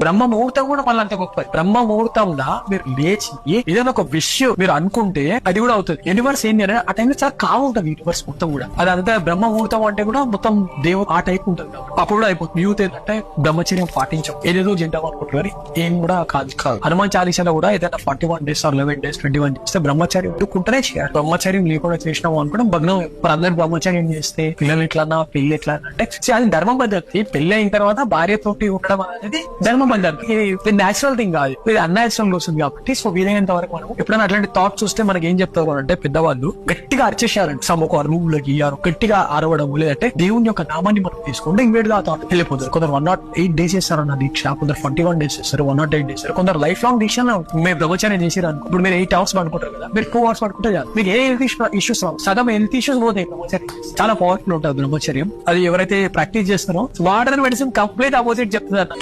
బ్రహ్మ ముహూర్తం కూడా మళ్ళీ అంత గొప్పది. బ్రహ్మ ముహూర్తంలో మీరు లేచి ఏదైనా ఒక విషయం మీరు అనుకుంటే అది కూడా అవుతుంది. యూనివర్స్ ఏంటి అంటే ఆ టైంలో చాలా కావు ఉంటుంది యూనివర్స్ మొత్తం కూడా. అదంతా బ్రహ్మ ముహూర్తం అంటే కూడా మొత్తం దేవుడు ఆ టైప్ ఉంటుంది. అప్పుడు కూడా అయిపోతుంది. యూత్ ఏంటంటే బ్రహ్మచర్యం పాటించం, ఏదేదో జంటాం అనుకుంటున్నారు. ఏం కూడా కాదు. హనుమాన్ చాలీసాలో కూడా ఏదైనా 41 days ఆర్ 11 days 21 చేస్తే బ్రహ్మచర్యం ఎందుకుంటేనే చేయాలి. బ్రహ్మచర్యం లేకుండా చేసినాం అనుకోవడం భగ్నం. ఇప్పుడు అందరు బ్రహ్మచర్యం చేస్తే పిల్లలు ఎట్లన్నా పెళ్లి ఎట్లా అంటే అది ధర్మ పద్ధతి. పెళ్లి అయిన తర్వాత భార్యతోటి ఉండడం అనేది ధర్మ పద్ధతి. ఇది నేచురల్ థింగ్ కాదు, ఇది అన్యాచురల్ వస్తుంది. కాబట్టి సో వీలైనంత వరకు మనం ఎప్పుడైనా అట్లాంటి థాట్ చూస్తే మనకి ఏం చెప్తారు అంటే పెద్దవాళ్ళు గట్టిగా అరిచేసారంటే ఒక రూమ్ లోకి గట్టిగా అరవడం, లేదంటే దేవుని యొక్క నామాన్ని మనం తీసుకుంటే ఇమీడియట్ గా ఆ థాట్ వెళ్ళిపోతారు. కొందరు 108 days చేస్తారు అన్న దీక్ష, కొందరు 41 days చేస్తారు, 108 days చేస్తారు, కొందరు లైఫ్ లాంగ్ దీక్ష. మీరు బ్రహ్మచర్యం చేసారు అనుకో, ఇప్పుడు మీరు 8 hours పడుకుంటారు కదా, మీరు 2 hours పడుకుంటే చాలు. మీకు ఏ హెల్త్ ఇష్యూస్ రావు, సగం హెల్త్ ఇష్యూస్ పోతాయి. బ్రహ్మచర్యం చాలా పవర్ఫుల్ ఉంటుంది. బ్రహ్మచర్యం అది ఎవరైతే ప్రాక్టీస్ చేస్తారో మోడర్న్ మెడిసిన్ కంప్లీట్ ఆపోజిట్ చెప్తుంది అన్న.